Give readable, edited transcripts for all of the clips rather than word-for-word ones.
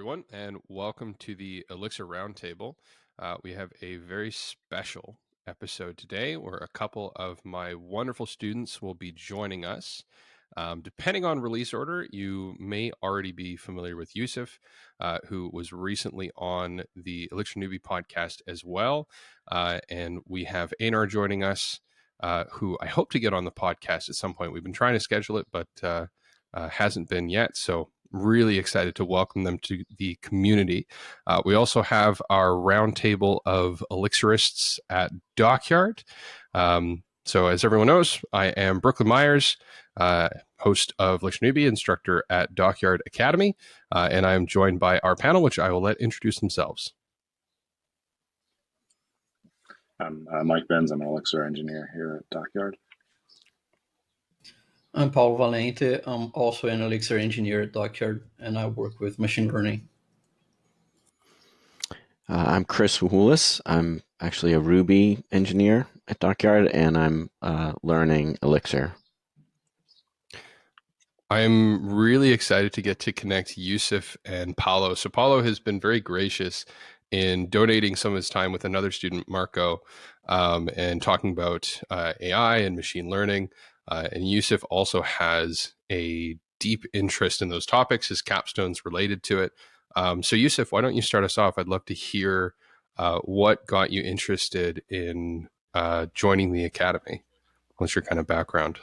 everyone, and welcome to the Elixir RoundTable. We have a very special episode today where a couple of my wonderful students will be joining us. Depending on release order, you may already be familiar with Yusef, who was recently on the Elixir Newbie podcast as well. And we have Einar joining us, who I hope to get on the podcast at some point. We've been trying to schedule it, but hasn't been yet. So really excited to welcome them to the community. We also have our roundtable of Elixirists at DockYard. So as everyone knows, I am Brooklin Myers, host of Elixir Newbie, instructor at DockYard Academy, and I am joined by our panel, which I will let introduce themselves. I'm Mike Benz. I'm an Elixir engineer here at DockYard. I'm Paul Valente. I'm also an Elixir engineer at DockYard, and I work with machine learning. I'm Chris Wahulis. I'm actually a Ruby engineer at DockYard, and I'm learning Elixir. I'm really excited to get to connect Yusef and Paulo. So Paulo has been very gracious in donating some of his time with another student, Marco, and talking about AI and machine learning. And Yusef also has a deep interest in those topics. His capstone's related to it. So Yusef, why don't you start us off? I'd love to hear what got you interested in joining the Academy. What's your kind of background?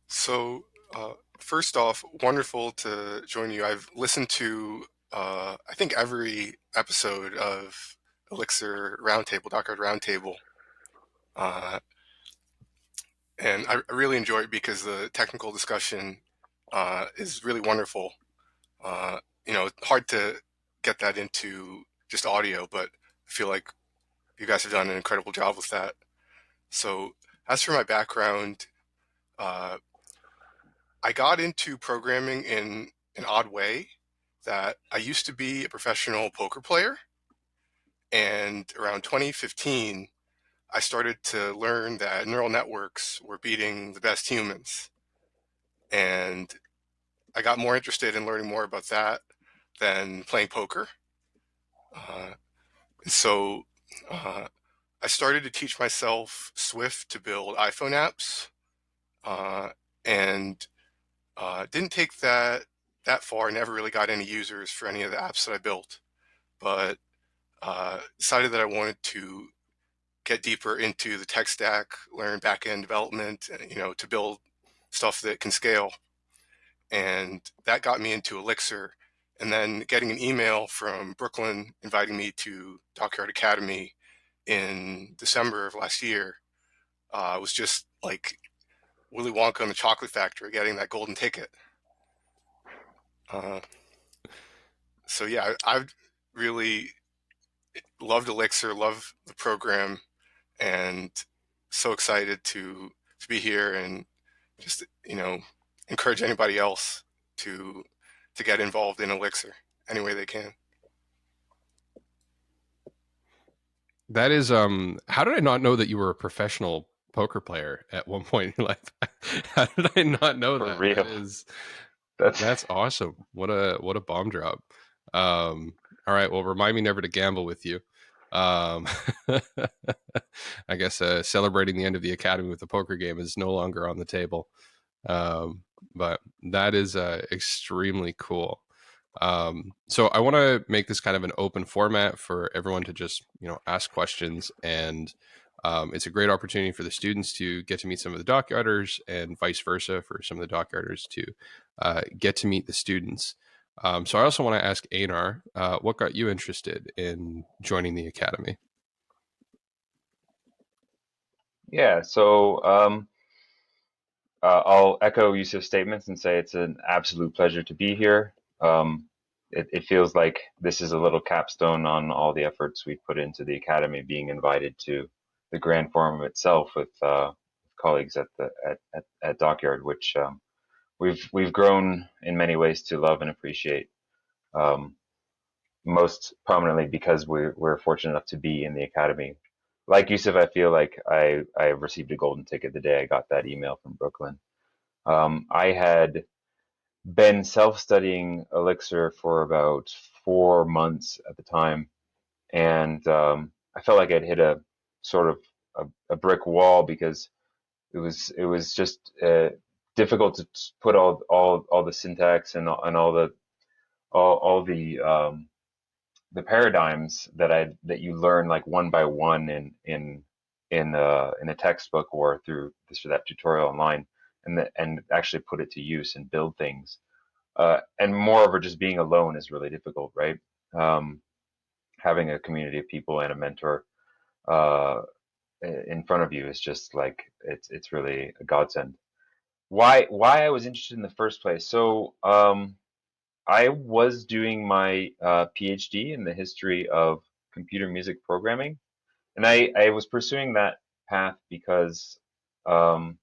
So first off, wonderful to join you. I've listened to, I think, every episode of Elixir Roundtable, DockYard Roundtable. And I really enjoy it because the technical discussion is really wonderful. Hard to get that into just audio, but I feel like you guys have done an incredible job with that. So as for my background, I got into programming in an odd way. That I used to be a professional poker player, and around 2015, I started to learn that neural networks were beating the best humans. And I got more interested in learning more about that than playing poker. So I started to teach myself Swift to build iPhone apps, and didn't take that far. Never really got any users for any of the apps that I built, but decided that I wanted to get deeper into the tech stack, learn back-end development, to build stuff that can scale. And that got me into Elixir. And then getting an email from Brooklyn inviting me to DockYard Academy in December of last year was just like Willy Wonka and the Chocolate Factory, getting that golden ticket. So yeah, I've really loved Elixir, love the program, and so excited to be here and just encourage anybody else to get involved in Elixir any way they can. That is, how did I not know that you were a professional poker player at one point in your life? How did I not know that? For real. That's awesome. What a bomb drop. All right. Well, remind me never to gamble with you. I guess celebrating the end of the Academy with the poker game is no longer on the table. But that is extremely cool. So I want to make this kind of an open format for everyone to just, ask questions, and it's a great opportunity for the students to get to meet some of the DockYarders, and vice versa for some of the DockYarders to get to meet the students. So I also want to ask Einar, what got you interested in joining the Academy? Yeah, so I'll echo Yusef's statements and say it's an absolute pleasure to be here. It feels like this is a little capstone on all the efforts we've put into the Academy, being invited to the grand forum itself with colleagues at DockYard, which we've grown in many ways to love and appreciate. Most prominently because we're fortunate enough to be in the Academy. Like Yusef, I feel like I received a golden ticket the day I got that email from Brooklyn. I had been self-studying Elixir for about 4 months at the time, and I felt like I'd hit a sort of a brick wall because it was just difficult to put all the syntax and all the paradigms that you learn like one by one in a textbook or through this or that tutorial online, and actually put it to use and build things. And moreover, just being alone is really difficult, right? Having a community of people and a mentor uh, in front of you is just like it's really a godsend. Why I was interested in the first place? So I was doing my PhD in the history of computer music programming, and I was pursuing that path because, um,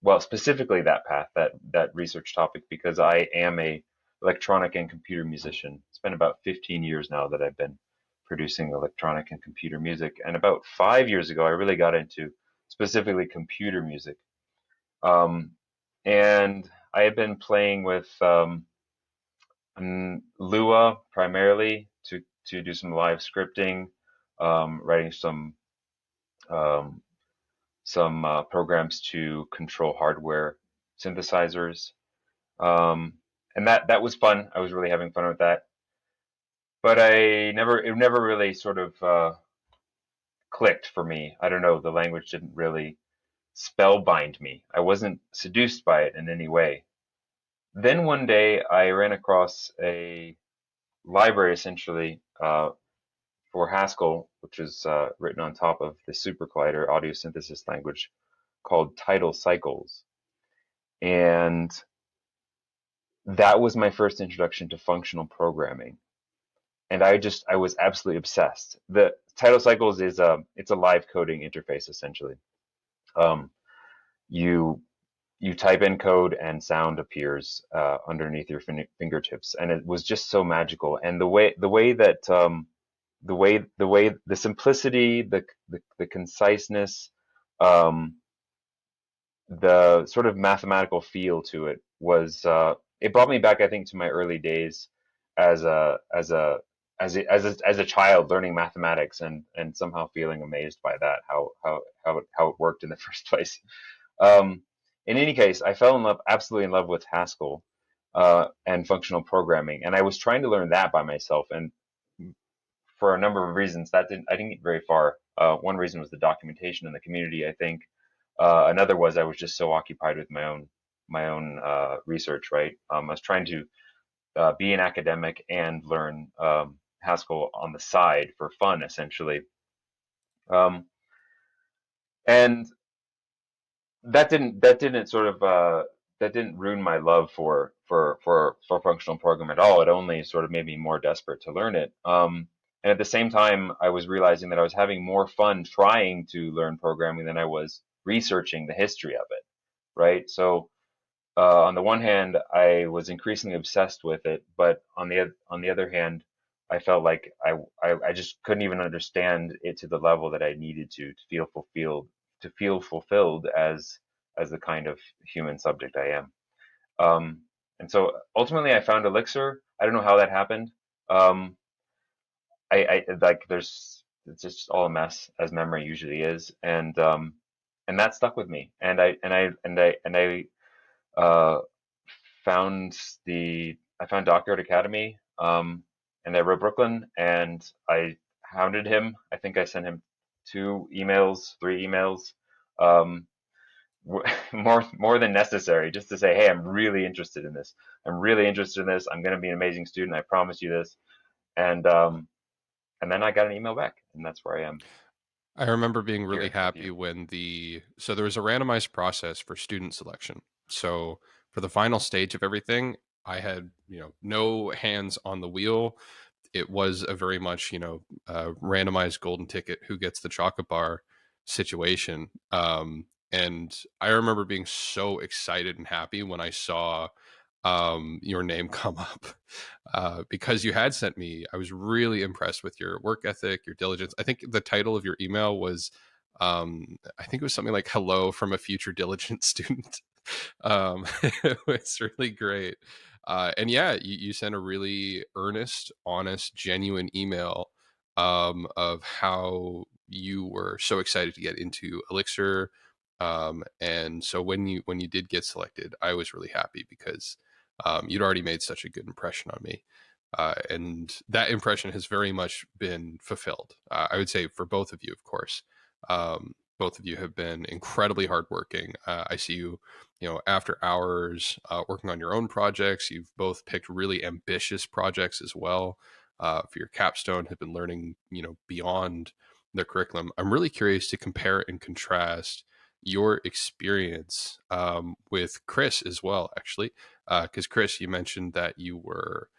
well, specifically that path, that research topic, because I am a electronic and computer musician. It's been about 15 years now that I've been producing electronic and computer music, and about 5 years ago, I really got into specifically computer music. Um, and I had been playing with Lua primarily to do some live scripting, writing um, some programs to control hardware synthesizers, um, and that was fun. I was really having fun with that, but it never really sort of clicked for me. I don't know. The language didn't really spellbind me. I wasn't seduced by it in any way. Then one day I ran across a library essentially for Haskell, which is written on top of the SuperCollider audio synthesis language called Tidal Cycles. And that was my first introduction to functional programming. And I was absolutely obsessed. The Tidal Cycles it's a live coding interface essentially. Um, you you type in code and sound appears underneath your fingertips, and it was just so magical. And the simplicity, the conciseness, um, the sort of mathematical feel to it was it brought me back, I think, to my early days as a child learning mathematics, and somehow feeling amazed by that, how it worked in the first place. Um, in any case, I fell in love, absolutely in love with Haskell and functional programming, and I was trying to learn that by myself. And for a number of reasons, I didn't get very far. One reason was the documentation in the community, I think. Another was I was just so occupied with my own research. Right, I was trying to be an academic and learn Haskell on the side for fun, essentially. Um, and that didn't sort of that didn't ruin my love for functional programming at all. It only sort of made me more desperate to learn it. And at the same time, I was realizing that I was having more fun trying to learn programming than I was researching the history of it. Right. So on the one hand, I was increasingly obsessed with it, but on the other hand, I felt like I just couldn't even understand it to the level that I needed to feel fulfilled as the kind of human subject I am. Um, and so ultimately, I found Elixir. I don't know how that happened. Um, I like it's just all a mess, as memory usually is, and that stuck with me. And I uh, I found DockYard Academy, and I wrote Brooklin, and I hounded him. I think I sent him 3 emails, um, more than necessary, just to say, hey, I'm really interested in this. I'm really interested in this. I'm going to be an amazing student. I promise you this. And then I got an email back, and that's where I am I remember being really here with happy you. when so there was a randomized process for student selection. So for the final stage of everything, I had, no hands on the wheel. It was a very much, randomized golden ticket, who gets the chocolate bar situation. And I remember being so excited and happy when I saw your name come up because you had sent me. I was really impressed with your work ethic, your diligence. I think the title of your email was, I think it was something like "Hello from a future diligent student." It was really great. And yeah, you sent a really earnest, honest, genuine email of how you were so excited to get into Elixir. And so when you did get selected, I was really happy because you'd already made such a good impression on me. And that impression has very much been fulfilled. I would say for both of you, of course. Both of you have been incredibly hardworking. I see you, after hours working on your own projects. You've both picked really ambitious projects as well. For your capstone, have been learning, beyond the curriculum. I'm really curious to compare and contrast your experience with Chris as well, actually, because Chris, you mentioned that you were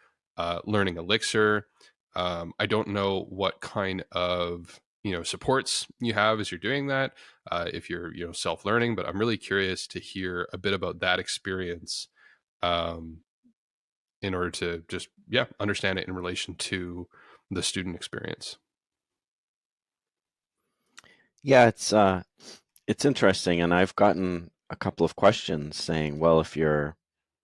learning Elixir. I don't know what kind of supports you have as you're doing that, if you're self-learning, but I'm really curious to hear a bit about that experience, um, in order to just understand it in relation to the student experience. Yeah, it's interesting, and I've gotten a couple of questions saying, well, if you're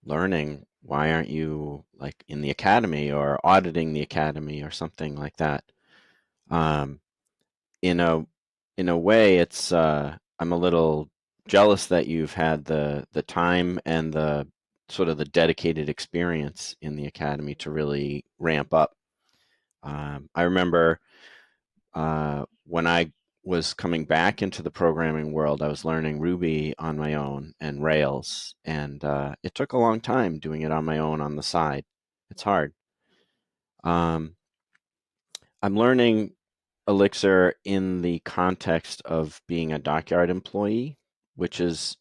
learning, why aren't you like in the academy or auditing the academy or something like that? Um, in a way, it's I'm a little jealous that you've had the time and the sort of the dedicated experience in the academy to really ramp up. I remember when I was coming back into the programming world, I was learning Ruby on my own and Rails, and it took a long time doing it on my own on the side. It's hard. Um, I'm learning Elixir in the context of being a DockYard employee, which is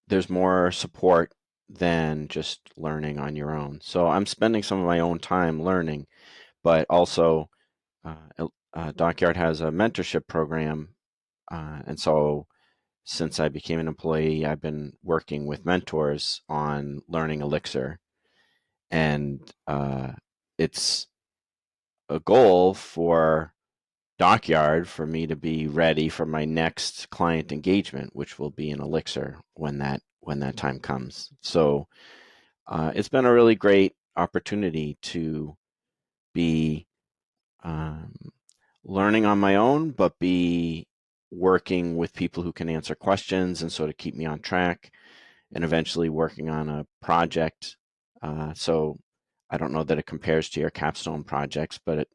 there's more support than just learning on your own. So I'm spending some of my own time learning, but also DockYard has a mentorship program, and so since I became an employee, I've been working with mentors on learning Elixir, and it's a goal for DockYard for me to be ready for my next client engagement, which will be in Elixir when that time comes. So it's been a really great opportunity to be learning on my own, but be working with people who can answer questions and sort of keep me on track, and eventually working on a project. So I don't know that it compares to your capstone projects, but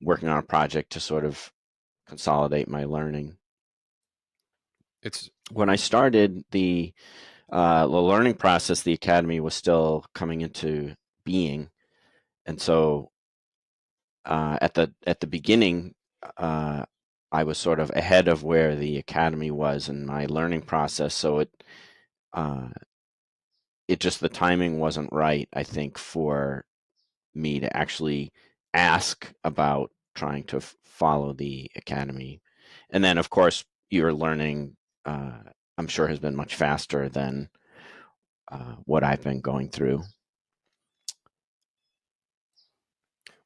working on a project to sort of consolidate my learning. It's When I started the learning process, the academy was still coming into being, and so at the beginning, I was sort of ahead of where the academy was in my learning process. So uh, it just the timing wasn't right, I think, for me to actually ask about trying to follow the academy. And then, of course, your learning, I'm sure, has been much faster than what I've been going through.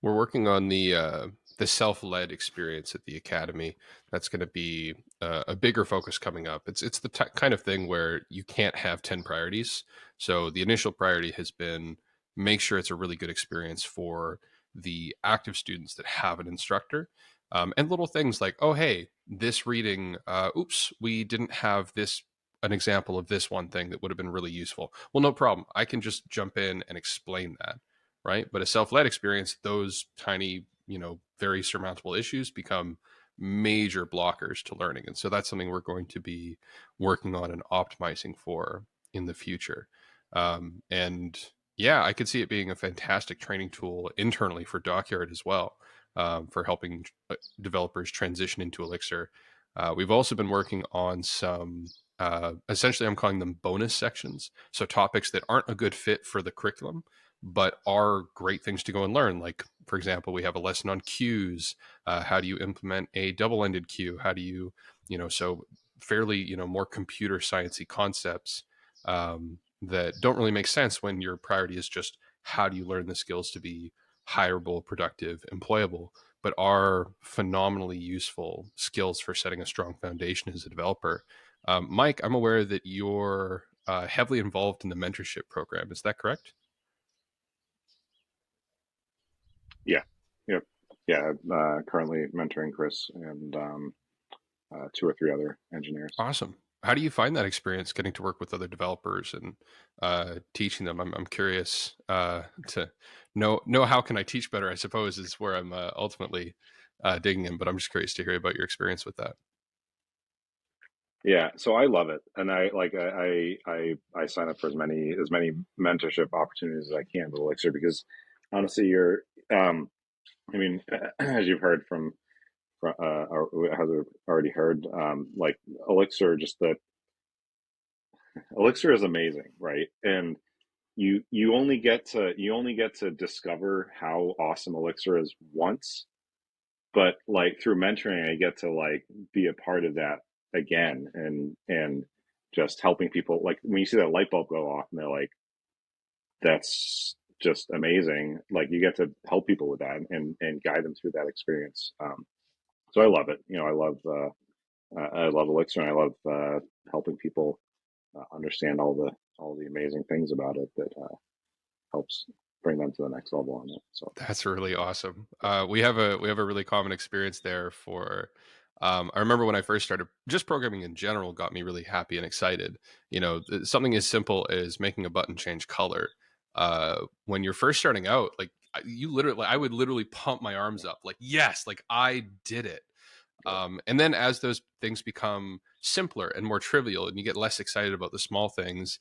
We're working on the self-led experience at the academy. That's going to be a bigger focus coming up. It's the kind of thing where you can't have 10 priorities. So the initial priority has been make sure it's a really good experience for the active students that have an instructor. And little things like, oh, hey, this reading, oops, we didn't have an example of this one thing that would have been really useful. Well, no problem. I can just jump in and explain that. Right. But a self-led experience, those tiny, very surmountable issues become major blockers to learning. And so that's something we're going to be working on and optimizing for in the future. And yeah, I could see it being a fantastic training tool internally for DockYard as well, for helping developers transition into Elixir. We've also been working on some, essentially, I'm calling them bonus sections. So topics that aren't a good fit for the curriculum, but are great things to go and learn. Like, for example, we have a lesson on queues. How do you implement a double-ended queue? How do you, so fairly, more computer sciencey concepts that don't really make sense when your priority is just how do you learn the skills to be hireable, productive, employable, but are phenomenally useful skills for setting a strong foundation as a developer. Mike, I'm aware that you're heavily involved in the mentorship program. Is that correct? Yeah, yep, yeah. Currently mentoring Chris and 2 or 3 other engineers. Awesome. How do you find that experience getting to work with other developers and teaching them? I'm curious to know how can I teach better, I suppose, is where I'm ultimately digging in, but I'm just curious to hear about your experience with that. Yeah, so I love it, and I sign up for as many mentorship opportunities as I can with Elixir, because honestly, I mean, as you've heard or has already heard, like Elixir is amazing, right? And you only get to discover how awesome Elixir is once, but like through mentoring, I get to like be a part of that again, and just helping people. Like when you see that light bulb go off, and they're like, "That's just amazing!" Like you get to help people with that and guide them through that experience. So I love it. I love Elixir, and I love helping people understand all the amazing things about it that helps bring them to the next level on it. So That's really awesome. We have a really common experience there for. I remember when I first started, just programming in general got me really happy and excited. Something as simple as making a button change color. When you're first starting out, like I would literally pump my arms up, like yes, like I did it. And then as those things become simpler and more trivial, and you get less excited about the small things,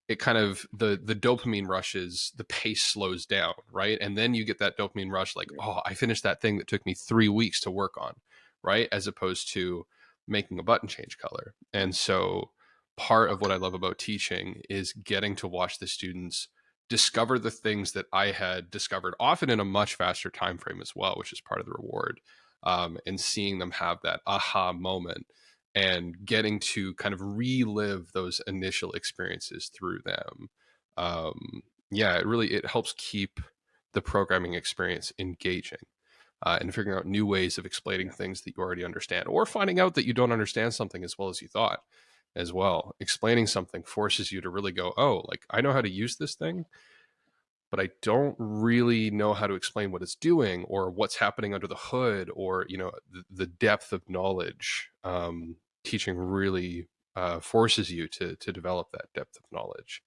it kind of the dopamine rushes, the pace slows down, right? And then you get that dopamine rush, like, oh, I finished that thing that took me 3 weeks to work on, right? As opposed to making a button change color. And so part of what I love about teaching is getting to watch the students discover the things that I had discovered, often in a much faster time frame as well, which is part of the reward. And seeing them have that aha moment and getting to kind of relive those initial experiences through them. Yeah, it helps keep the programming experience engaging. And figuring out new ways of explaining things that you already understand, or finding out that you don't understand something as well as you thought as well. Explaining something forces you to really go, oh, like I know how to use this thing, but I don't really know how to explain what it's doing or what's happening under the hood, or the depth of knowledge. Teaching really forces you to develop that depth of knowledge.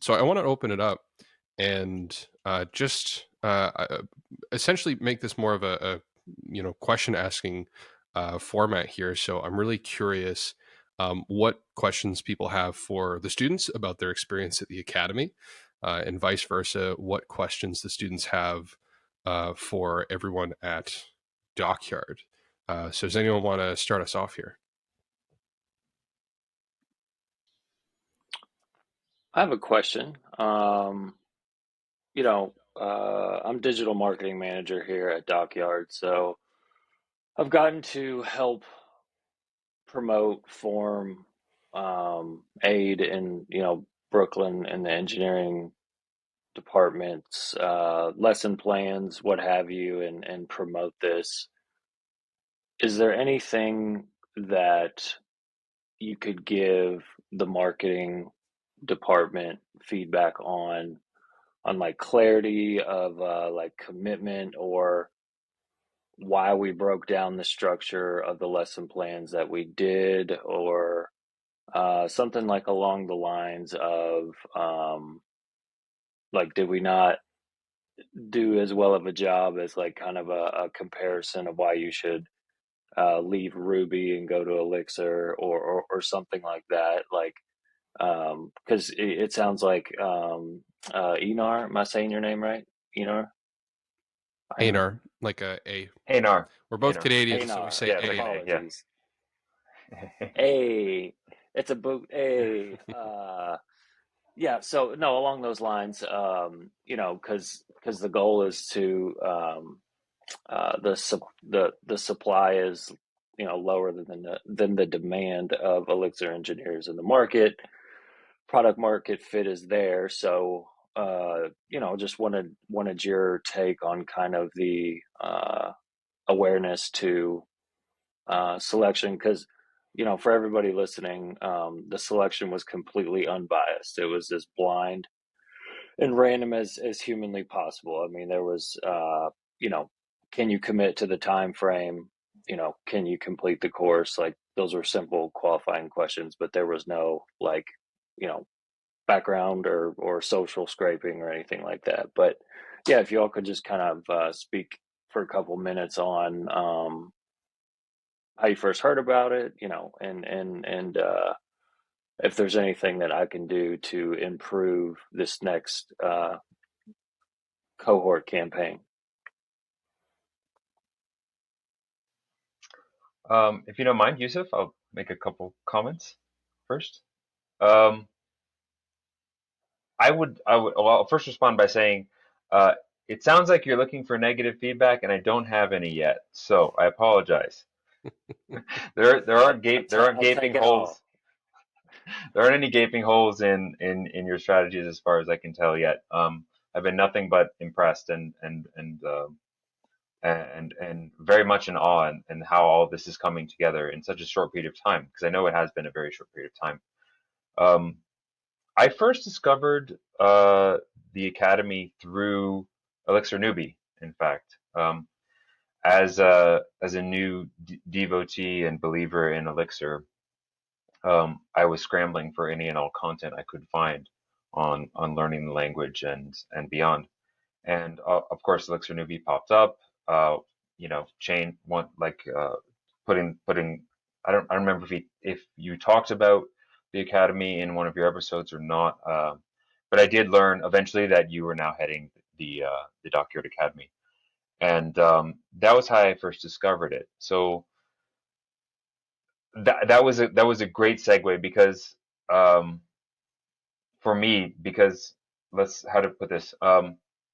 So I want to open it up and just essentially make this more of a question asking format here. So I'm really curious what questions people have for the students about their experience at the academy, and vice versa, what questions the students have for everyone at DockYard. So does anyone want to start us off here? I have a question. I'm digital marketing manager here at DockYard, so I've gotten to help promote, form, aid in, Brooklin and the engineering departments, lesson plans, what have you, and promote this. Is there anything that you could give the marketing department feedback on like clarity of like commitment, or why we broke down the structure of the lesson plans that we did, or something like along the lines of like, did we not do as well of a job as like kind of a comparison of why you should leave Ruby and go to Elixir, or something like that, like because it sounds like Einar, am I saying your name right? Einar? Einar, like a. Einar. We're both Einar. Canadian, so we Einar, say Yeah, A. like an A, yeah. apologies. It's a boot. Yeah. So no, along those lines, because the goal is to the supply is lower than the demand of Elixir engineers in the market. Product market fit is there, so just wanted your take on kind of the awareness to selection, because for everybody listening, the selection was completely unbiased. It was as blind and random as humanly possible. I mean, there was, can you commit to the time frame? Can you complete the course? Like, those were simple qualifying questions, but there was no background or social scraping or anything like that. But yeah, if you all could just kind of speak for a couple minutes on how you first heard about it, and if there's anything that I can do to improve this next cohort campaign. If you don't mind, Yusef, I'll make a couple comments first. Um, well, I'll first respond by saying, it sounds like you're looking for negative feedback, and I don't have any yet, so I apologize. There aren't gaping holes. There aren't any gaping holes in your strategies as far as I can tell yet. I've been nothing but impressed and very much in awe and how all this is coming together in such a short period of time, because I know it has been a very short period of time. I first discovered the Academy through Elixir Newbie, in fact. As a new devotee and believer in Elixir, I was scrambling for any and all content I could find on learning the language and beyond. And of course, Elixir Newbie popped up. Chain one putting. I don't remember if you talked about the Academy in one of your episodes or not. But I did learn eventually that you were now heading the DockYard Academy, and that was how I first discovered it. So that was a great segue because for me, because how to put this, I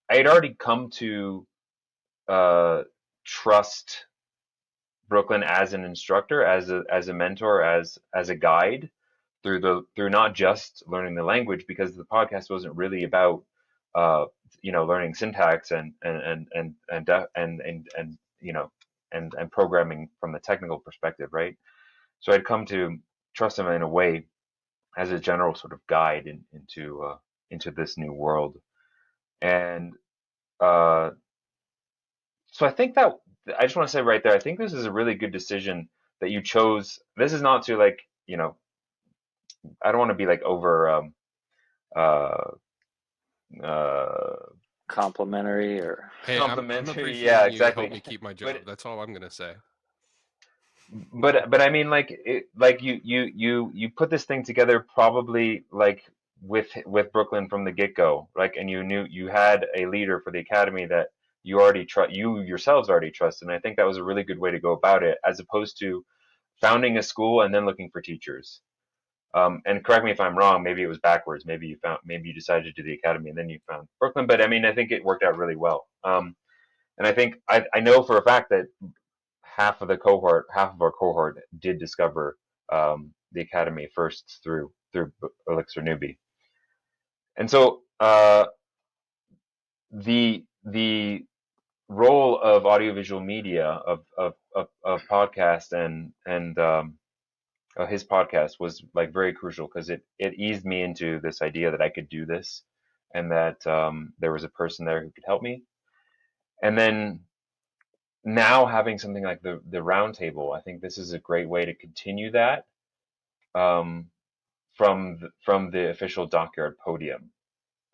had already come to trust Brooklin as an instructor, as a mentor, as a guide through not just learning the language, because the podcast wasn't really about learning syntax and programming from the technical perspective, right? So I'd come to trust him in a way as a general sort of guide into this new world. And so I think that I just want to say right there, I think this is a really good decision that you chose. This is not to I don't want to be over complimentary or Hey, complimentary. I'm appreciating Yeah, you exactly. help me keep my job. That's all I'm gonna say. But I mean, you put this thing together probably with Brooklyn from the get-go, and you knew you had a leader for the Academy that you yourselves already trusted, and I think that was a really good way to go about it, as opposed to founding a school and then looking for teachers. And correct me if I'm wrong, maybe it was backwards. Maybe you decided to do the Academy and then you found Brooklyn, but I mean, I think it worked out really well. And I think I know for a fact that half of our cohort did discover the Academy first through Elixir Newbie. And so the role of audiovisual media of podcast and his podcast was very crucial, because it eased me into this idea that I could do this, and that there was a person there who could help me. And then now having something like the RoundTable, I think this is a great way to continue that from the official DockYard podium.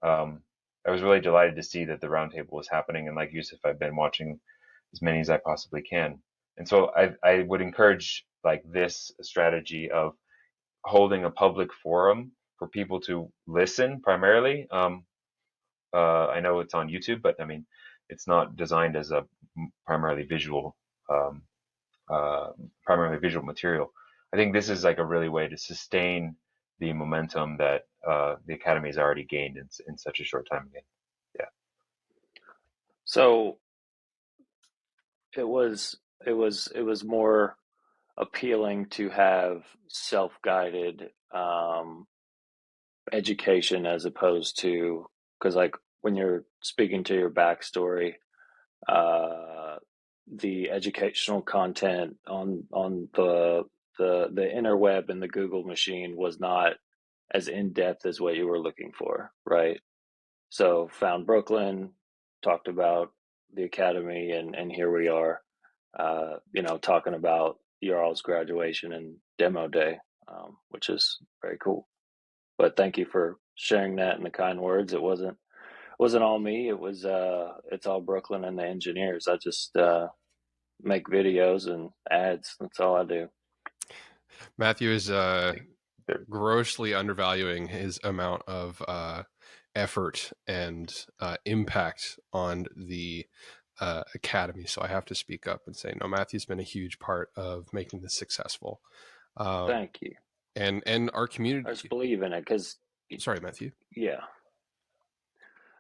I was really delighted to see that the RoundTable was happening, and like Yusef, I've been watching as many as I possibly can. And so I would encourage this strategy of holding a public forum for people to listen primarily. I know it's on YouTube, but I mean, it's not designed as a primarily visual material. I think this is a really way to sustain the momentum that the Academy has already gained in such a short time again. Yeah. So it was more appealing to have self-guided education, as opposed to, because when you're speaking to your backstory, the educational content on the the interweb and the Google machine was not as in depth as what you were looking for, right? So found Brooklyn, talked about the academy, and here we are, talking about your all's graduation and demo day, which is very cool. But thank you for sharing that in the kind words. It wasn't all me. It's all Brooklyn and the engineers. I just make videos and ads. That's all I do. Matthew is grossly undervaluing his amount of effort and impact on the academy. So I have to speak up and say, no, Matthew's been a huge part of making this successful. Thank you. And our community. I just believe in it because. Sorry, Matthew. Yeah.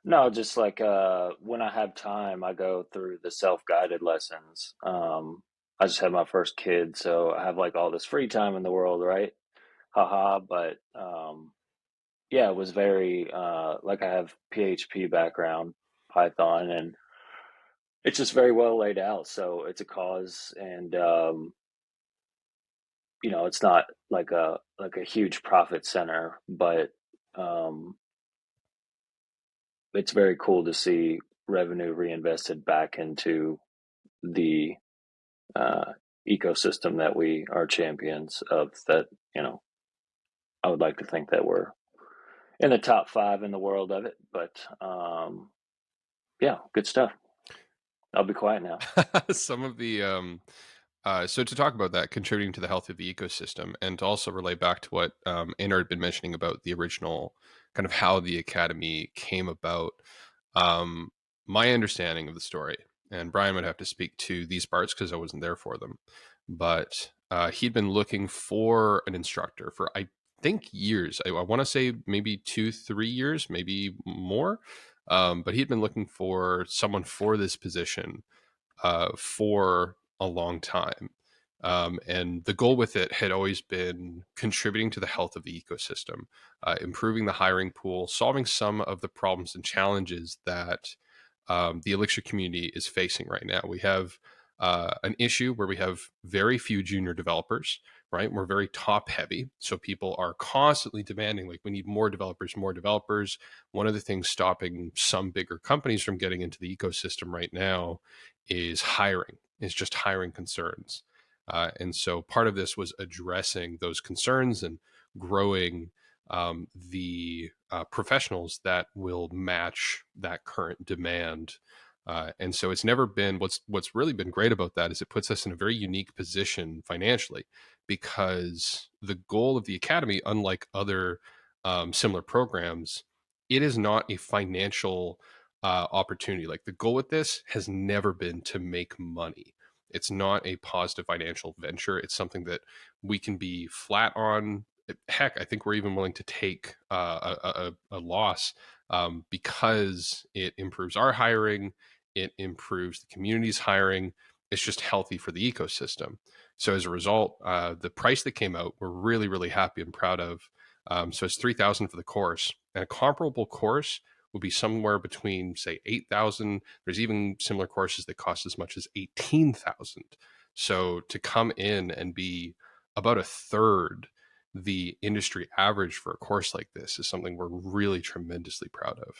No, just like when I have time, I go through the self-guided lessons. I just had my first kid, so I have like all this free time in the world, right? Haha. But yeah, it was very like I have PHP background, Python, and it's just very well laid out. So it's a cause, and it's not like a huge profit center, but it's very cool to see revenue reinvested back into the ecosystem that we are champions of. That I would like to think that we're in the top 5 in the world of it, but yeah, good stuff. I'll be quiet now. Some of the so to talk about that, contributing to the health of the ecosystem, and to also relate back to what Einar had been mentioning about the original kind of how the academy came about. My understanding of the story, and Brian would have to speak to these parts because I wasn't there for them, but he'd been looking for an instructor for, I think, years. I want to say maybe 2-3 years, maybe more. But he'd been looking for someone for this position for a long time. And the goal with it had always been contributing to the health of the ecosystem, improving the hiring pool, solving some of the problems and challenges that the Elixir community is facing right now. We have an issue where we have very few junior developers, right? We're very top heavy. So people are constantly demanding, like, we need more developers, more developers. One of the things stopping some bigger companies from getting into the ecosystem right now is just hiring concerns. And so part of this was addressing those concerns and growing the professionals that will match that current demand. And so it's never been, what's really been great about that is it puts us in a very unique position financially, because the goal of the academy, unlike other similar programs, it is not a financial opportunity. Like, the goal with this has never been to make money. It's not a positive financial venture. It's something that we can be flat on. Heck, I think we're even willing to take a loss because it improves our hiring. It improves the community's hiring. It's just healthy for the ecosystem. So as a result, the price that came out, we're really, really happy and proud of. So it's $3,000 for the course, and a comparable course would be somewhere between, say, 8,000. There's even similar courses that cost as much as 18,000. So to come in and be about a third the industry average for a course like this is something we're really tremendously proud of.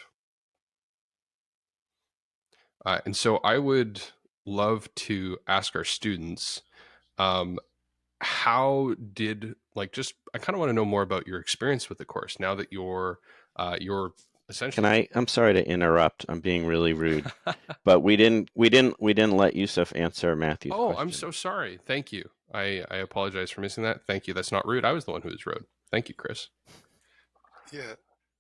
And so I would love to ask our students, how did, I kind of want to know more about your experience with the course now that you're essentially. I'm sorry to interrupt. I'm being really rude, but we didn't let Yusef answer Matthew's question. I'm so sorry. Thank you. I apologize for missing that. Thank you. That's not rude. I was the one who was rude. Thank you, Chris.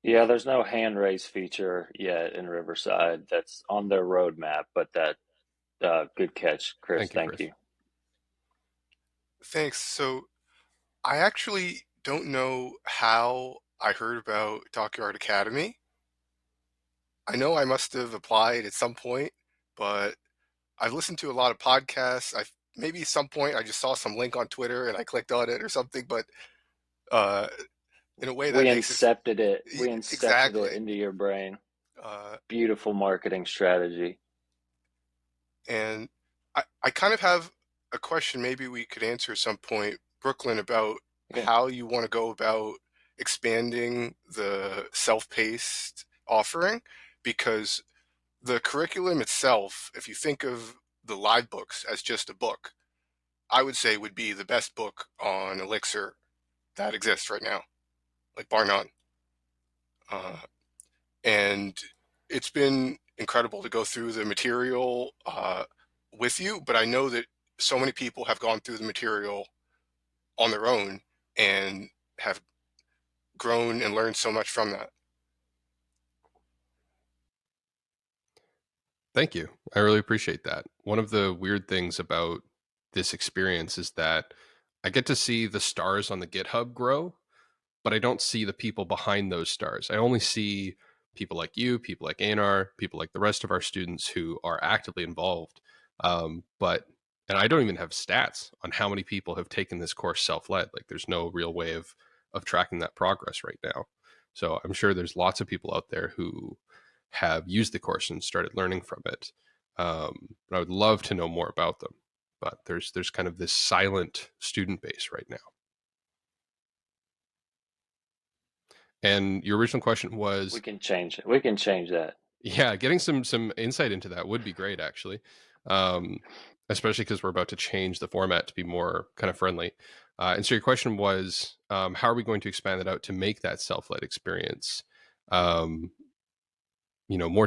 Yeah, there's no hand raise feature yet in Riverside. That's on their roadmap, but that good catch, Chris. Thank you. Thanks. So I actually don't know how I heard about DockYard Academy. I know I must have applied at some point, but I've listened to a lot of podcasts. Maybe at some point I just saw some link on Twitter and I clicked on it or something, but in a way that we incepted it. We incepted exactly. it into your brain. Beautiful marketing strategy. And I kind of have a question maybe we could answer at some point. Brooklin about how you want to go about expanding the self-paced offering, because the curriculum itself, if you think of the live books as just a book, I would say would be the best book on Elixir that exists right now, like bar none. And it's been incredible to go through the material with you, but I know that so many people have gone through the material on their own and have grown and learned so much from that. Thank you. I really appreciate that. One of the weird things about this experience is that I get to see the stars on the GitHub grow, but I don't see the people behind those stars. I only see people like you, people like Einar, people like the rest of our students who are actively involved. And I don't even have stats on how many people have taken this course self-led. Like there's no real way of tracking that progress right now. So I'm sure there's lots of people out there who have used the course and started learning from it. But I would love to know more about them. But there's kind of this silent student base right now. And your original question was, we can change it. We can change that. Yeah, getting some insight into that would be great, actually. Especially because we're about to change the format to be more kind of friendly. And so your question was, how are we going to expand it out to make that self-led experience, more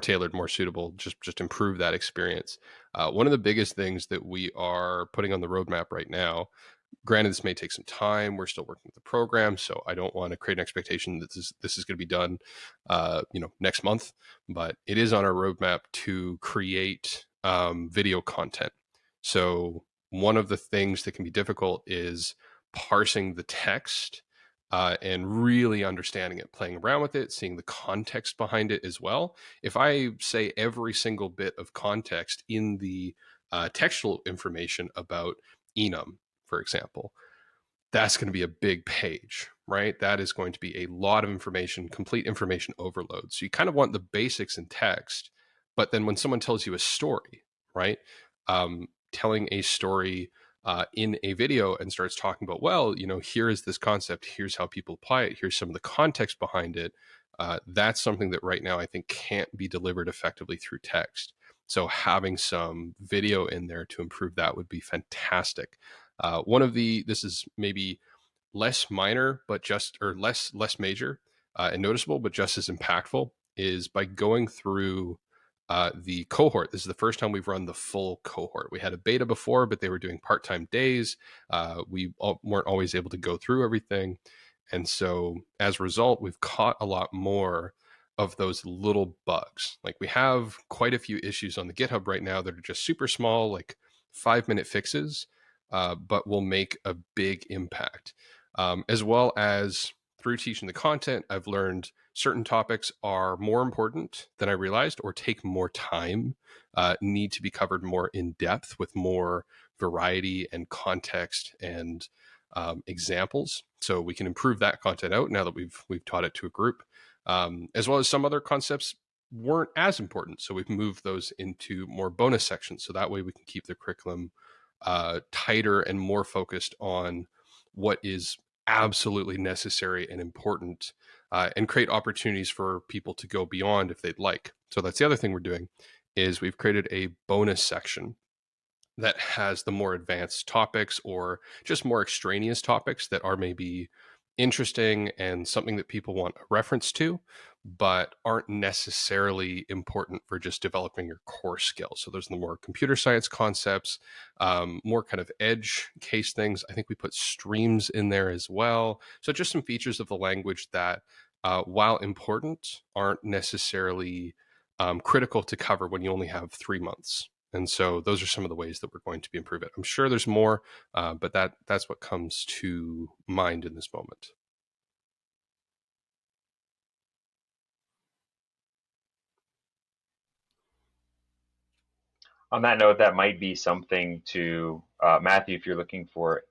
tailored, more suitable, just improve that experience. One of the biggest things that we are putting on the roadmap right now, granted, this may take some time. We're still working with the program, so I don't want to create an expectation that this is going to be done, next month. But it is on our roadmap to create video content. So one of the things that can be difficult is parsing the text and really understanding it, playing around with it, seeing the context behind it as well. If I say every single bit of context in the textual information about enum, for example, that's going to be a big page, right? That is going to be a lot of information, complete information overload. So you kind of want the basics in text, but then when someone tells you a story, right? Telling a story in a video and starts talking about, well, here is this concept, here's how people apply it, here's some of the context behind it. That's something that right now I think can't be delivered effectively through text. So having some video in there to improve that would be fantastic. This is maybe less minor, but less major and noticeable, but just as impactful, is by going through the cohort. This is the first time we've run the full cohort. We had a beta before, but they were doing part-time days. We weren't always able to go through everything. And so as a result, we've caught a lot more of those little bugs. Like we have quite a few issues on the GitHub right now that are just super small, like 5-minute fixes, but will make a big impact. As well as through teaching the content, I've learned certain topics are more important than I realized or take more time, need to be covered more in depth with more variety and context and examples. So we can improve that content out now that we've taught it to a group, as well as some other concepts weren't as important. So we've moved those into more bonus sections. So that way we can keep the curriculum tighter and more focused on what is absolutely necessary and important, and create opportunities for people to go beyond if they'd like. So that's the other thing we're doing, is we've created a bonus section that has the more advanced topics or just more extraneous topics that are maybe interesting and something that people want a reference to, but aren't necessarily important for just developing your core skills. So there's the more computer science concepts, more kind of edge case things. I think we put streams in there as well. So just some features of the language that, while important, aren't necessarily critical to cover when you only have 3 months. And so those are some of the ways that we're going to be improving it. I'm sure there's more, but that's what comes to mind in this moment. On that note, that might be something to Matthew, if you're looking for,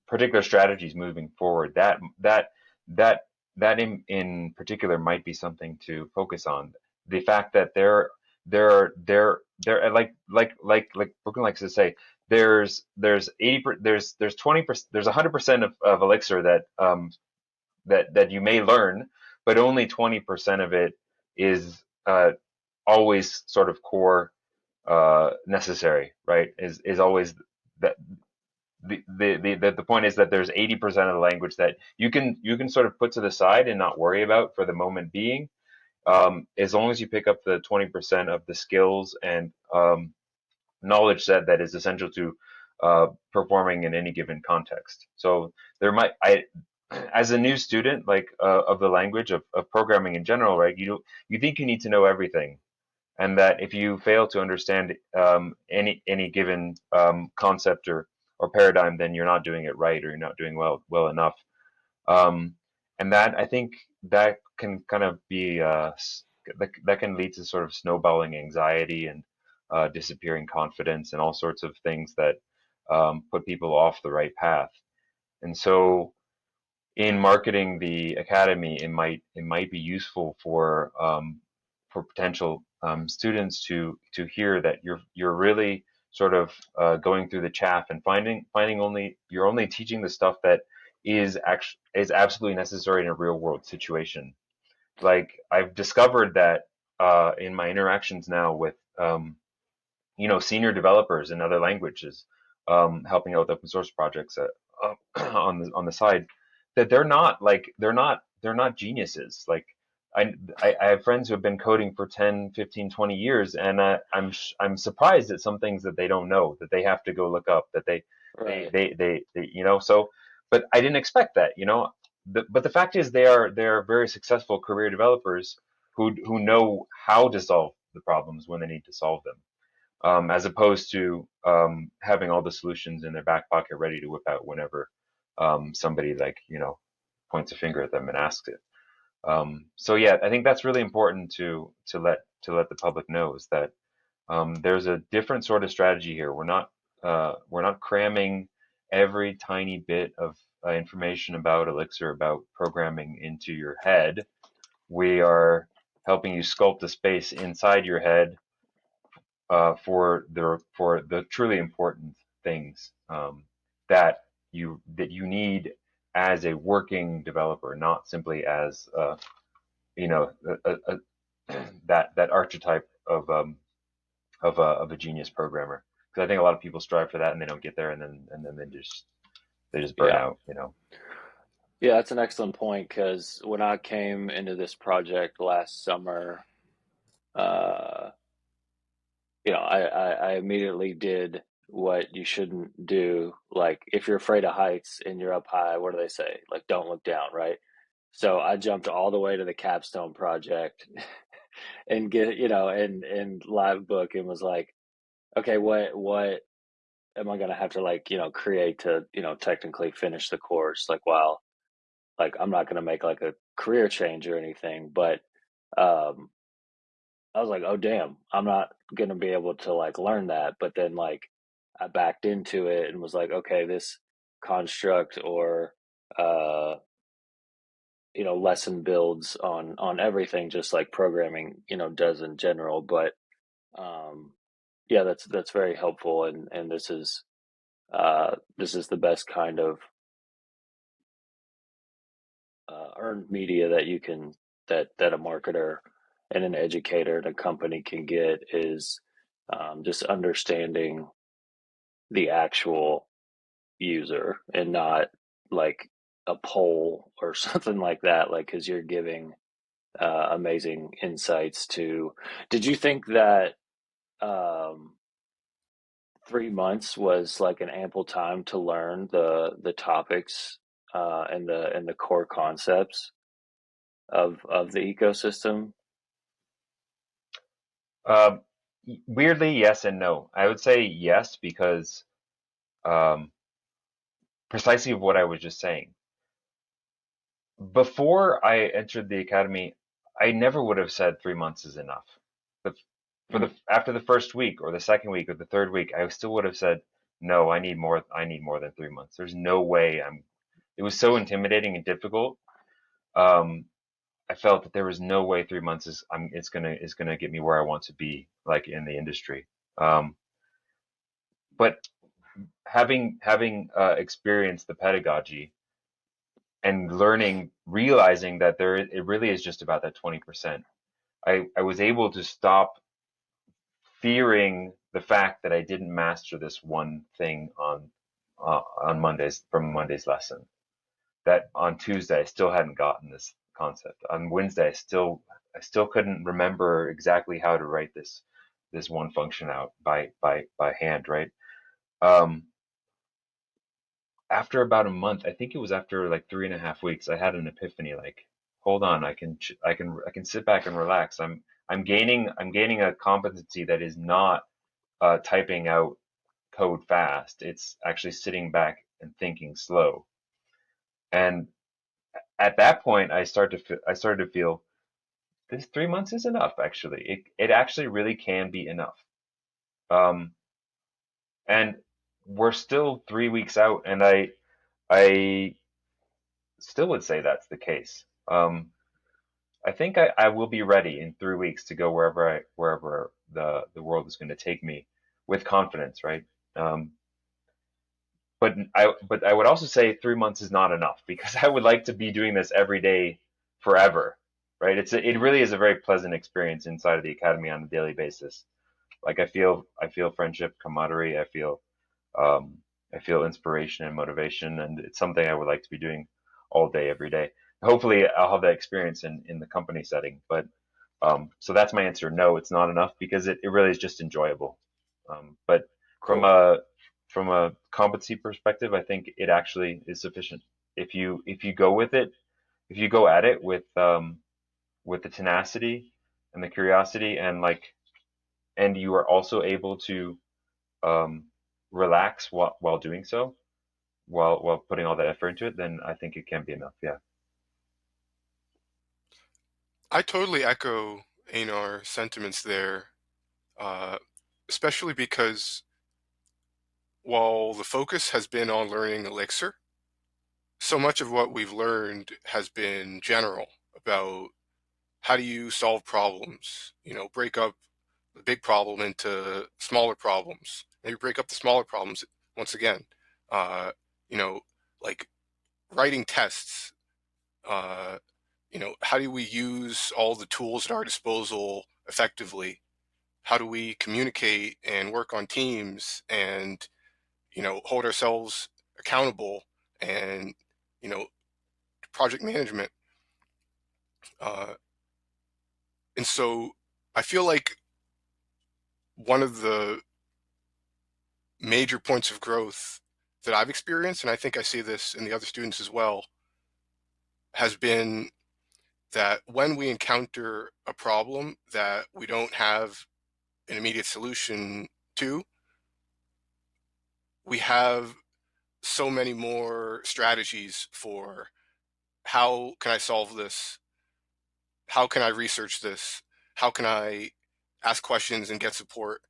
particular strategies moving forward. That in particular might be something to focus on. The fact that like Brooklyn likes to say, there's 80 there's 20% there's 100% of Elixir that you may learn, but only 20% of it is always sort of core necessary, right? Is always that the point is that there's 80% of the language that you can sort of put to the side and not worry about for the moment being, as long as you pick up the 20% of the skills and knowledge set that is essential to performing in any given context. So as a new student, like of the language of programming in general, right? You think you need to know everything, and that if you fail to understand any given concept or paradigm, then you're not doing it right, or you're not doing well enough. And that, I think, that can kind of be that can lead to sort of snowballing anxiety and disappearing confidence and all sorts of things that put people off the right path. And so, in marketing the academy, it might be useful for potential students to hear that you're really sort of going through the chaff and finding you're only teaching the stuff that is absolutely necessary in a real world situation. Like, I've discovered that in my interactions now with senior developers in other languages, helping out with open source projects on the side, that they're not geniuses. Like, I have friends who have been coding for 10, 15, 20 years, and I'm surprised at some things that they don't know, that they have to go look up, that Right. they so, but I didn't expect that, but the fact is they are very successful career developers who know how to solve the problems when they need to solve them, as opposed to having all the solutions in their back pocket ready to whip out whenever somebody points a finger at them and asks it. So yeah, I think that's really important to let the public know, is that there's a different sort of strategy here. We're not cramming every tiny bit of information about Elixir, about programming, into your head. We are helping you sculpt a space inside your head for the truly important things that you need as a working developer, not simply as that archetype of a genius programmer. Because I think a lot of people strive for that and they don't get there, and then they just burn Yeah. out. Yeah, that's an excellent point, because when I came into this project last summer, uh, I immediately did what you shouldn't do. Like, if you're afraid of heights and you're up high, what do they say? Like, don't look down, right? So I jumped all the way to the capstone project and and live book, and was like, okay, what am I gonna have to create to, technically finish the course? Like, while, like, I'm not gonna make like a career change or anything, but um I was like, oh damn, I'm not gonna be able to like learn that. But then, like, I backed into it and was like, okay, this construct or uh lesson builds on everything, just like programming does in general. But um yeah, that's very helpful, and this is the best kind of earned media that you can that a marketer and an educator and a company can get, is just understanding the actual user, and not like a poll or something like that, like, because you're giving amazing insights to. Did you think that um 3 months was like an ample time to learn the topics and the core concepts of the ecosystem? Uh, Weirdly, yes and no. I would say yes, because um, precisely of what I was just saying. Before I entered the academy, I never would have said 3 months is enough. But after the first week or the second week or the third week, I still would have said, no, I need more. I need more than 3 months. There's no way It was so intimidating and difficult. Um, I felt that there was no way 3 months is gonna get me where I want to be, like in the industry. But having experienced the pedagogy and realizing that it really is just about that 20%, I was able to stop fearing the fact that I didn't master this one thing on Mondays from Monday's lesson. That on Tuesday I still hadn't gotten this concept. On Wednesday I still couldn't remember exactly how to write this one function out by hand, right? After about a month, I think it was after like 3.5 weeks, I had an epiphany. Like, hold on, I can sit back and relax. I'm gaining a competency that is not typing out code fast. It's actually sitting back and thinking slow. And at that point, I started to feel this 3 months is enough. Actually, it actually really can be enough. And we're still 3 weeks out, and I still would say that's the case. I think I will be ready in 3 weeks to go wherever the world is going to take me with confidence, right? But I would also say 3 months is not enough, because I would like to be doing this every day forever, right? It really is a very pleasant experience inside of the academy on a daily basis. Like I feel friendship, camaraderie. I feel inspiration and motivation, and it's something I would like to be doing all day, every day. Hopefully, I'll have that experience in the company setting. But so that's my answer. No, it's not enough, because it really is just enjoyable. But Cool. from a competency perspective, I think it actually is sufficient. If you go with it, if you go at it with the tenacity and the curiosity, and you are also able to relax while doing so, while putting all that effort into it, then I think it can be enough. Yeah. I totally echo Einar's sentiments there, especially because while the focus has been on learning Elixir, so much of what we've learned has been general about how do you solve problems, break up the big problem into smaller problems. Maybe break up the smaller problems once again, like writing tests, how do we use all the tools at our disposal effectively? How do we communicate and work on teams and, hold ourselves accountable, and, project management. And so I feel like one of the major points of growth that I've experienced, and I think I see this in the other students as well, has been that when we encounter a problem that we don't have an immediate solution to, we have so many more strategies for how can I solve this? How can I research this? How can I ask questions and get support?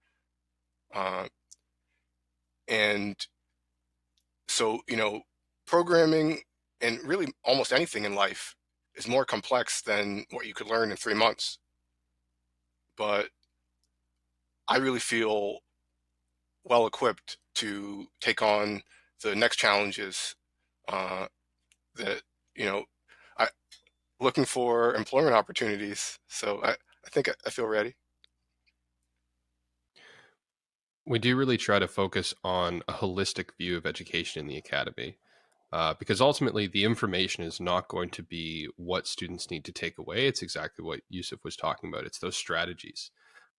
And so, programming and really almost anything in life is more complex than what you could learn in 3 months. But I really feel well equipped to take on the next challenges that, I looking for employment opportunities. So I think I feel ready. We do really try to focus on a holistic view of education in the academy, because ultimately the information is not going to be what students need to take away. It's exactly what Yusef was talking about. It's those strategies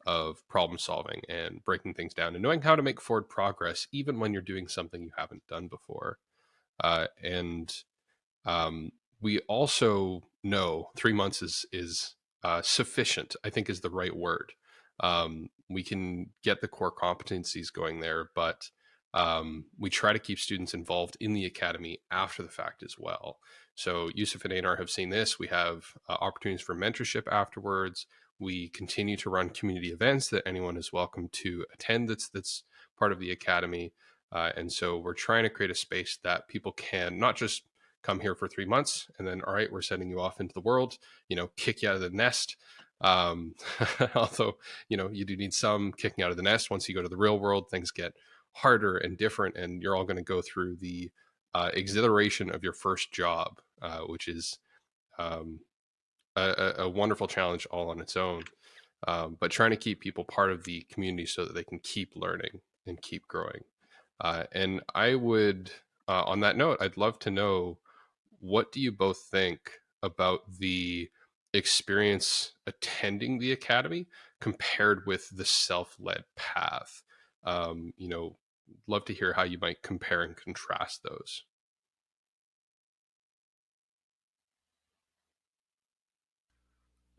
of problem solving and breaking things down and knowing how to make forward progress, even when you're doing something you haven't done before. And we also know 3 months is sufficient, I think is the right word. We can get the core competencies going there, but we try to keep students involved in the academy after the fact as well. So Yusef and Einar have seen this. We have opportunities for mentorship afterwards. We continue to run community events that anyone is welcome to attend that's part of the academy. And so we're trying to create a space that people can not just come here for 3 months, and then, all right, we're sending you off into the world, kick you out of the nest. Although, you do need some kicking out of the nest. Once you go to the real world, things get harder and different, and you're all going to go through the exhilaration of your first job, which is a wonderful challenge all on its own. But trying to keep people part of the community so that they can keep learning and keep growing. And I would, on that note, I'd love to know, what do you both think about the experience attending the academy compared with the self-led path? Love to hear how you might compare and contrast those.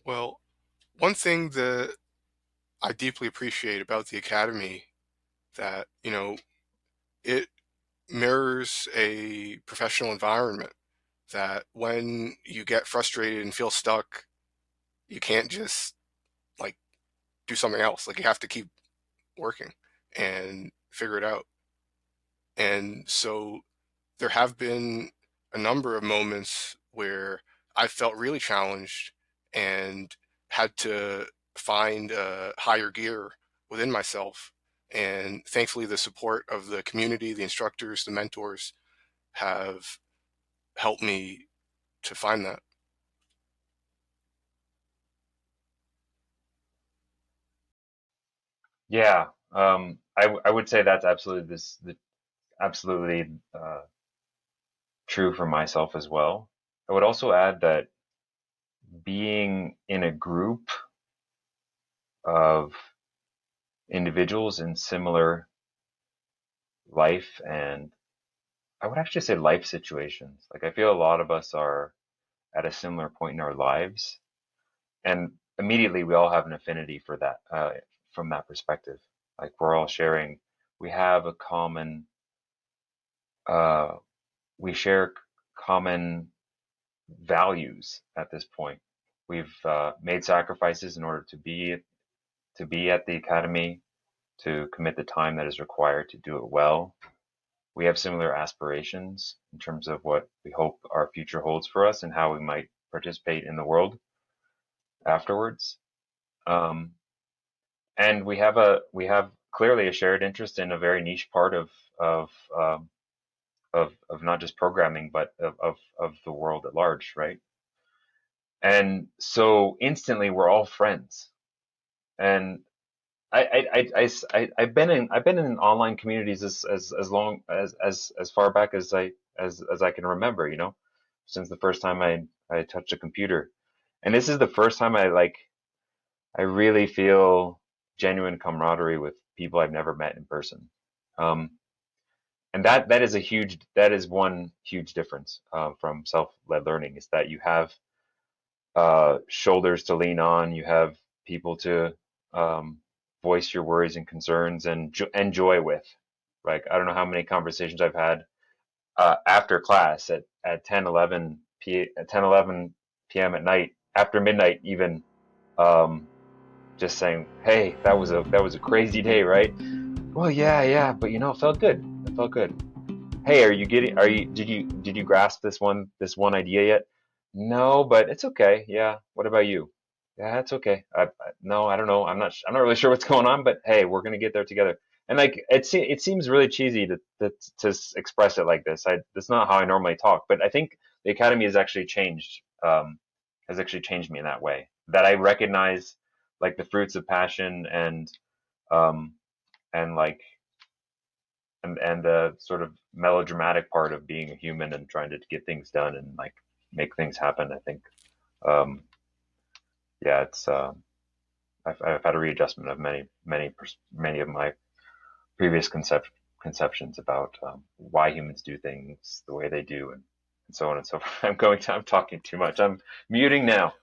Well, one thing that I deeply appreciate about the academy, that it mirrors a professional environment, that when you get frustrated and feel stuck, you can't just like do something else. Like, you have to keep working and figure it out. And so there have been a number of moments where I felt really challenged and had to find a higher gear within myself. And thankfully, the support of the community, the instructors, the mentors have helped me to find that. Yeah, I would say that's absolutely absolutely true for myself as well. I would also add that being in a group of individuals in similar life, and I would actually say life situations. Like, I feel a lot of us are at a similar point in our lives, and immediately we all have an affinity for that, from that perspective. Like, we're all sharing, we have a common, uh, we share common values at this point. We've made sacrifices in order to be at the academy, to commit the time that is required to do it well. We have similar aspirations in terms of what we hope our future holds for us and how we might participate in the world afterwards. Um, and we have clearly a shared interest in a very niche part of um, of not just programming, but of the world at large, right? And so instantly we're all friends. And I've been in online communities as long as far back as I can remember, since the first time I touched a computer. And this is the first time I really feel genuine camaraderie with people I've never met in person. Um, and that is one huge difference from self-led learning, is that you have shoulders to lean on, you have people to um, voice your worries and concerns and joy with. Like, I don't know how many conversations I've had after class at 10 11 p.m. at night, after midnight even, just saying, hey, that was a crazy day, right? Well, yeah, but it felt good. It felt good. Hey, did you grasp this one idea yet? No, but it's okay. Yeah. What about you? Yeah, it's okay. No, I don't know. I'm not really sure what's going on, but hey, we're gonna get there together. And like, it seems really cheesy to express it like this. That's not how I normally talk, but I think the academy has actually changed me in that way. That I recognize like the fruits of passion um and like and the sort of melodramatic part of being a human and trying to get things done and like make things happen. I think, um, yeah, it's I've had a readjustment of many of my previous conceptions about why humans do things the way they do, and so on and so forth. I'm talking too much. I'm muting now.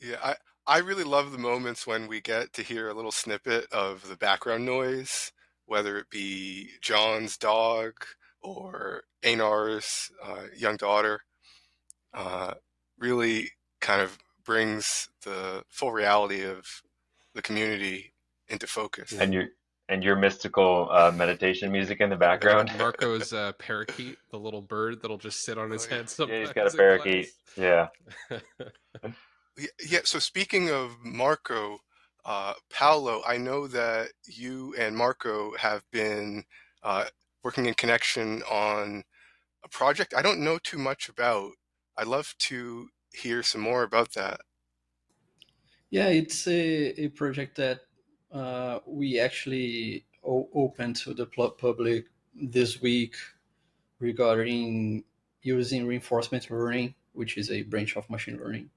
Yeah, I really love the moments when we get to hear a little snippet of the background noise, whether it be John's dog or Einar's young daughter. Uh, Really kind of brings the full reality of the community into focus. And And your mystical meditation music in the background. Marco's parakeet, the little bird that'll just sit on his head sometimes. Yeah, he's got a parakeet. Yeah. Yeah. So speaking of Marco, Paolo, I know that you and Marco have been working in connection on a project I don't know too much about. I'd love to hear some more about that. Yeah, it's a project that we actually opened to the public this week regarding using reinforcement learning, which is a branch of machine learning,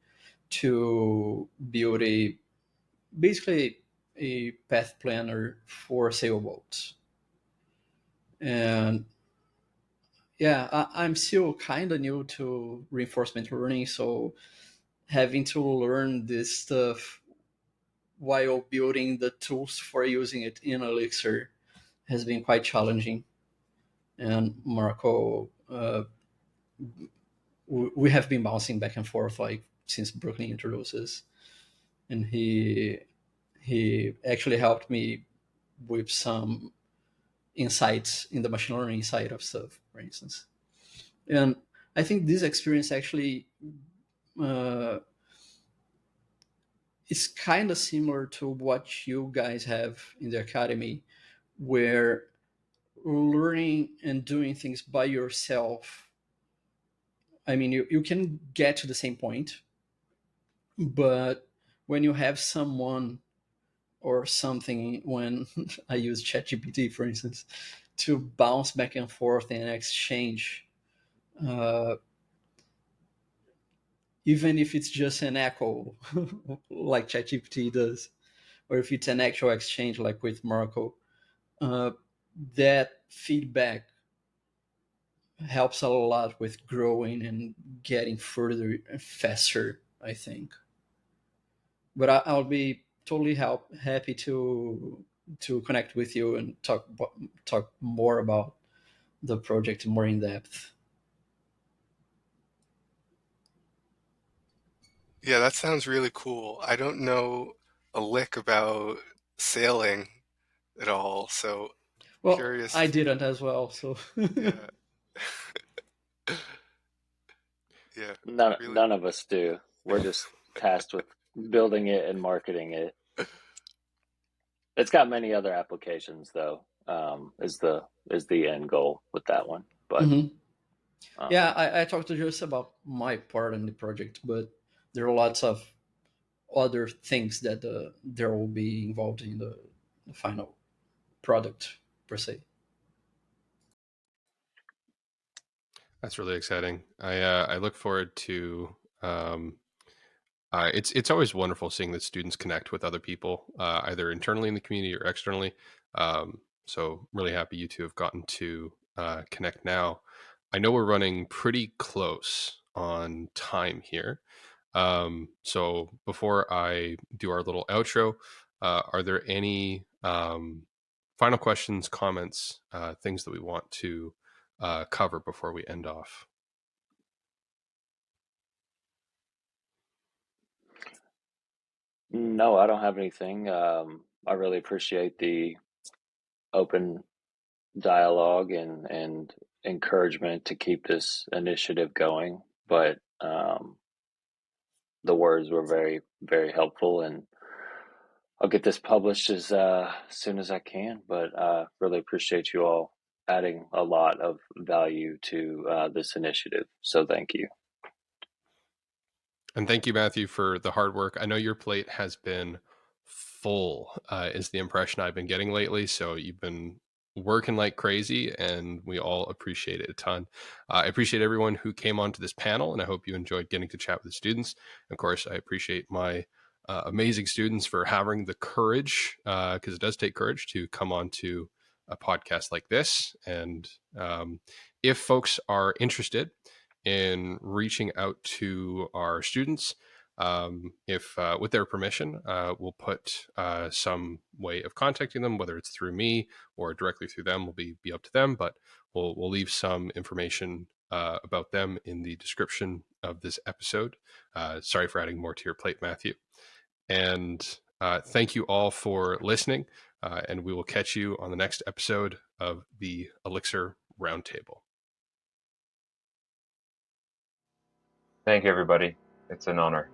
to build basically a path planner for sailboats. And yeah, I'm still kind of new to reinforcement learning, so having to learn this stuff while building the tools for using it in Elixir has been quite challenging. And Marco, we have been bouncing back and forth like since Brooklyn introduces, and he actually helped me with some insights in the machine learning side of stuff, for instance. And I think this experience actually is kind of similar to what you guys have in the academy, where learning and doing things by yourself, I mean, you can get to the same point, but when you have someone or something, when I use ChatGPT, for instance, to bounce back and forth and exchange, even if it's just an echo like ChatGPT does, or if it's an actual exchange like with Marco, that feedback helps a lot with growing and getting further and faster, I think. But I'll be totally happy to connect with you and talk more about the project more in depth. Yeah, that sounds really cool. I don't know a lick about sailing at all, so Well, curious. I didn't as well, so Yeah. Yeah. None of us do. We're just tasked with building it and marketing it. It's got many other applications, though. Is the end goal with that one? But yeah, I talked to just about my part in the project, but there are lots of other things that there will be involved in the final product per se. That's really exciting. I look forward to. It's always wonderful seeing that students connect with other people, either internally in the community or externally. So really happy you two have gotten to connect now. I know we're running pretty close on time here. So before I do our little outro, are there any final questions, comments, things that we want to cover before we end off? no, I don't have anything. I really appreciate the open dialogue and encouragement to keep this initiative going. But the words were very, very helpful, and I'll get this published as soon as I can. But really appreciate you all adding a lot of value to this initiative. So thank you. And thank you, Matthew, for the hard work. I know your plate has been full, is the impression I've been getting lately. So you've been working like crazy, and we all appreciate it a ton. I appreciate everyone who came onto this panel, and I hope you enjoyed getting to chat with the students. Of course, I appreciate my amazing students for having the courage, because it does take courage to come on to a podcast like this. And if folks are interested in reaching out to our students, if with their permission, we'll put some way of contacting them, whether it's through me or directly through them, will be up to them, but we'll leave some information about them in the description of this episode. Sorry for adding more to your plate, Matthew. And thank you all for listening. and we will catch you on the next episode of the Elixir Roundtable. Thank you, everybody. It's an honor.